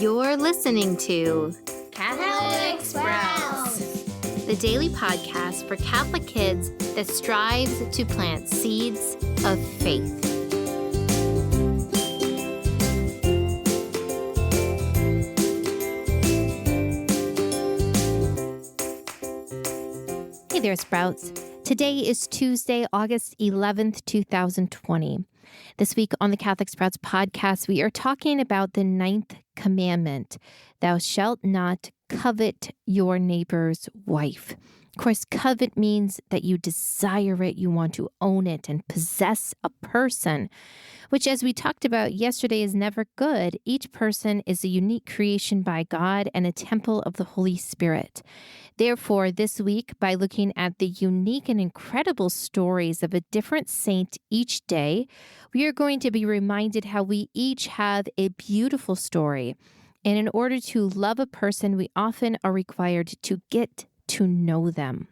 You're listening to Catholic Sprouts, the daily podcast for Catholic kids that strives to plant seeds of faith. Hey there, Sprouts. Today is Tuesday, August 11th, 2020. This week on the Catholic Sprouts podcast, we are talking about the 9th commandment, thou shalt not covet your neighbor's wife. Of course, covet means that you desire it, you want to own it and possess a person, which, as we talked about yesterday, is never good. Each person is a unique creation by God and a temple of the Holy Spirit. Therefore, this week, by looking at the unique and incredible stories of a different saint each day, we are going to be reminded how we each have a beautiful story. And in order to love a person, we often are required to get to know them.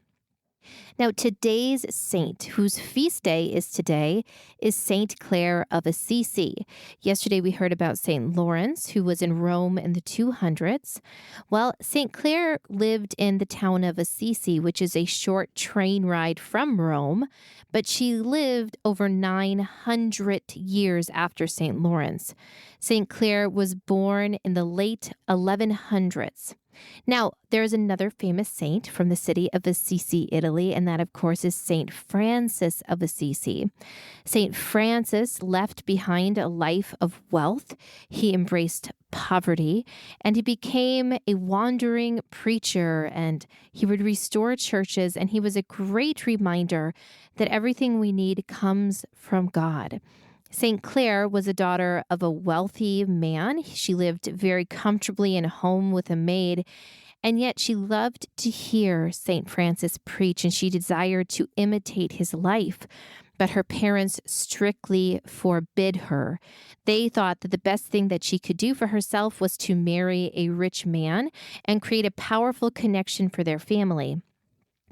Now, today's saint, whose feast day is today, is Saint Clare of Assisi. Yesterday, we heard about Saint Lawrence, who was in Rome in the 200s. Well, Saint Clare lived in the town of Assisi, which is a short train ride from Rome, but she lived over 900 years after Saint Lawrence. Saint Clare was born in the late 1100s. Now, there's another famous saint from the city of Assisi, Italy, and that, of course, is Saint Francis of Assisi. Saint Francis left behind a life of wealth. He embraced poverty, and he became a wandering preacher, and he would restore churches, and he was a great reminder that everything we need comes from God. Saint Clare was a daughter of a wealthy man. She lived very comfortably in a home with a maid, and yet she loved to hear Saint Francis preach, and she desired to imitate his life. But her parents strictly forbid her. They thought that the best thing that she could do for herself was to marry a rich man and create a powerful connection for their family.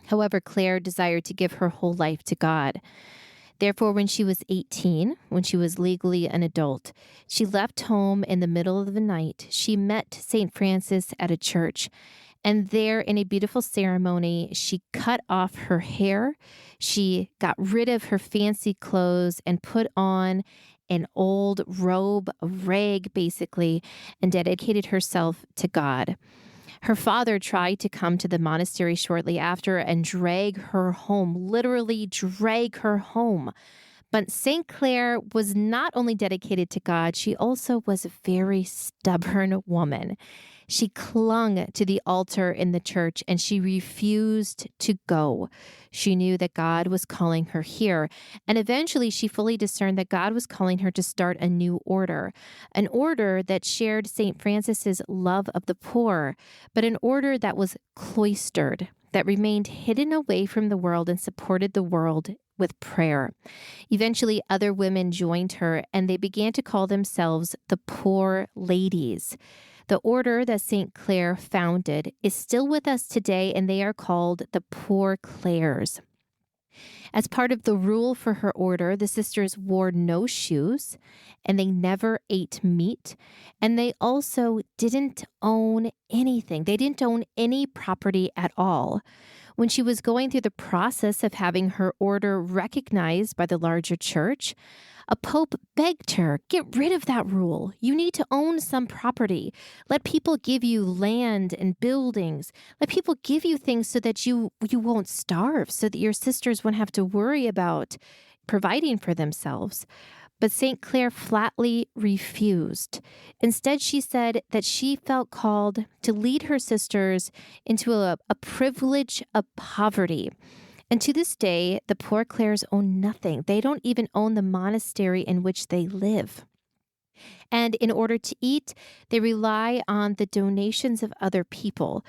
However, Clare desired to give her whole life to God. Therefore, when she was 18, when she was legally an adult, she left home in the middle of the night. She met St. Francis at a church, and there in a beautiful ceremony, she cut off her hair. She got rid of her fancy clothes and put on an old robe, a rag basically, and dedicated herself to God. Her father tried to come to the monastery shortly after and drag her home, literally drag her home. But St. Clare was not only dedicated to God, she also was a very stubborn woman. She clung to the altar in the church and she refused to go. She knew that God was calling her here. And eventually she fully discerned that God was calling her to start a new order, an order that shared St. Francis's love of the poor, but an order that was cloistered, that remained hidden away from the world and supported the world with prayer. Eventually, other women joined her, and they began to call themselves the Poor Ladies. The order that St. Clare founded is still with us today, and they are called the Poor Clares. As part of the rule for her order, the sisters wore no shoes, and they never ate meat, and they also didn't own anything. They didn't own any property at all. When she was going through the process of having her order recognized by the larger church, a pope begged her, get rid of that rule. You need to own some property. Let people give you land and buildings. Let people give you things so that you won't starve, so that your sisters won't have to worry about providing for themselves. But St. Clare flatly refused. Instead, she said that she felt called to lead her sisters into a privilege of poverty. And to this day, the Poor Clares own nothing. They don't even own the monastery in which they live. And in order to eat, they rely on the donations of other people.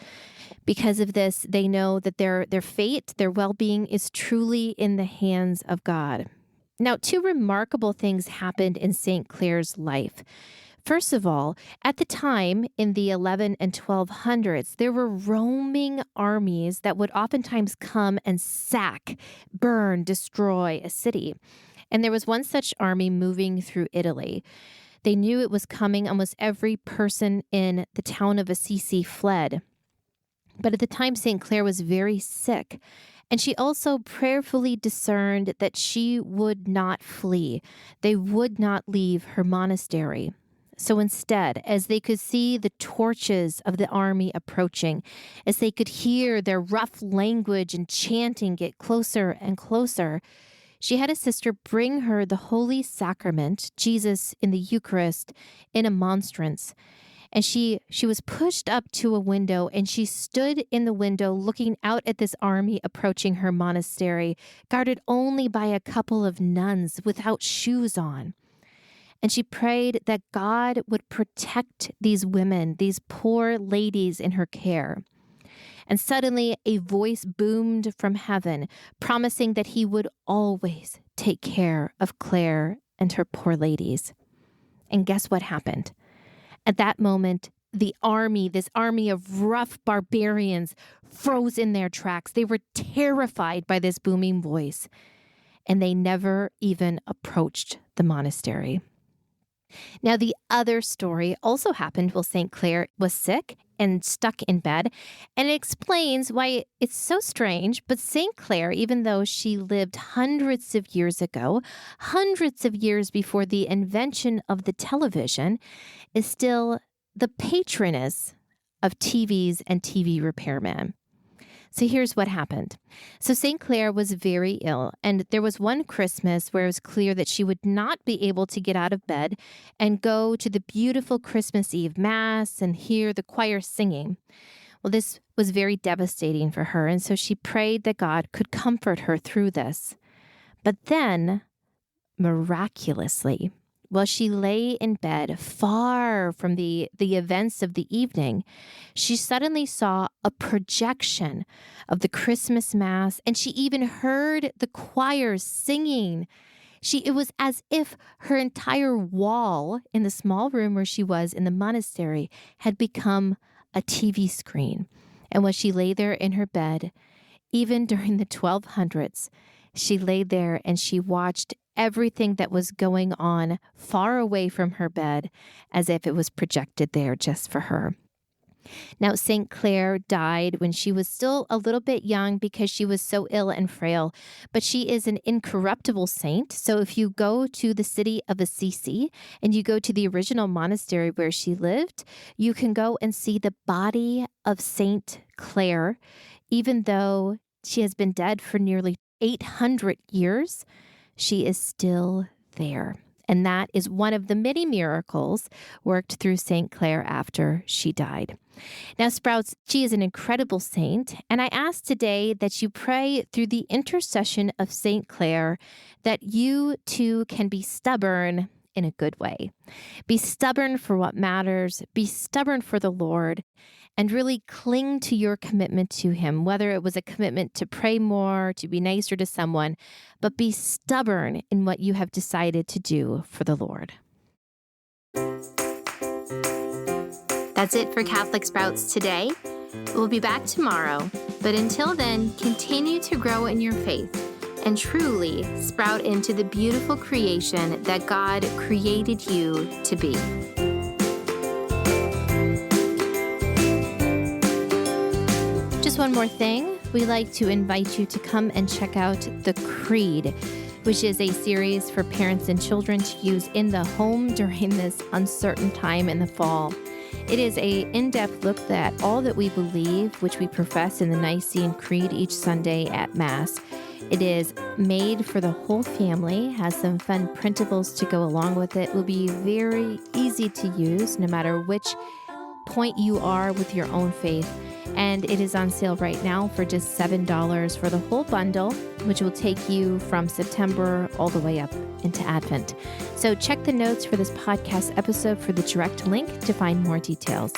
Because of this, they know that their fate, their well-being is truly in the hands of God. Now, two remarkable things happened in St. Clare's life. First of all, at the time in the 11 and 1200s, there were roaming armies that would oftentimes come and sack, burn, destroy a city. And there was one such army moving through Italy. They knew it was coming. Almost every person in the town of Assisi fled. But at the time, St. Clare was very sick, and she also prayerfully discerned that she would not flee. They would not leave her monastery. So instead, as they could see the torches of the army approaching, as they could hear their rough language and chanting get closer and closer, she had a sister bring her the Holy Sacrament, Jesus in the Eucharist, in a monstrance. And she was pushed up to a window, and she stood in the window looking out at this army approaching her monastery, guarded only by a couple of nuns without shoes on. And she prayed that God would protect these women, these poor ladies in her care. And suddenly a voice boomed from heaven, promising that he would always take care of Clare and her poor ladies. And guess what happened? At that moment, this army of rough barbarians froze in their tracks. They were terrified by this booming voice, and they never even approached the monastery. Now, the other story also happened while St. Clare was sick and stuck in bed, and it explains why it's so strange. But St. Clare, even though she lived hundreds of years ago, hundreds of years before the invention of the television, is still the patroness of TVs and TV repairmen. So here's what happened. So St. Clare was very ill, and there was one Christmas where it was clear that she would not be able to get out of bed and go to the beautiful Christmas Eve Mass and hear the choir singing. Well, this was very devastating for her, and so she prayed that God could comfort her through this. But then, miraculously, while she lay in bed, far from the events of the evening, she suddenly saw a projection of the Christmas Mass, and she even heard the choir singing. It was as if her entire wall in the small room where she was in the monastery had become a TV screen. And while she lay there in her bed, even during the 1200s, she lay there and she watched everything that was going on far away from her bed as if it was projected there just for her. Now, St. Clare died when she was still a little bit young because she was so ill and frail, but she is an incorruptible saint. So if you go to the city of Assisi and you go to the original monastery where she lived, you can go and see the body of St. Clare, even though she has been dead for nearly 800 years. She is still there. And that is one of the many miracles worked through St. Clare after she died. Now, Sprouts, she is an incredible saint. And I ask today that you pray through the intercession of St. Clare that you too can be stubborn in a good way. Be stubborn for what matters. Be stubborn for the Lord. And really cling to your commitment to Him, whether it was a commitment to pray more, to be nicer to someone, but be stubborn in what you have decided to do for the Lord. That's it for Catholic Sprouts today. We'll be back tomorrow, but until then, continue to grow in your faith and truly sprout into the beautiful creation that God created you to be. Just one more thing, we like to invite you to come and check out The Creed, which is a series for parents and children to use in the home during this uncertain time in the fall. It is an in-depth look at all that we believe, which we profess in the Nicene Creed each Sunday at Mass. It is made for the whole family, has some fun printables to go along with it. It will be very easy to use no matter which point you are with your own faith. And it is on sale right now for just $7 for the whole bundle, which will take you from September all the way up into Advent. So check the notes for this podcast episode for the direct link to find more details.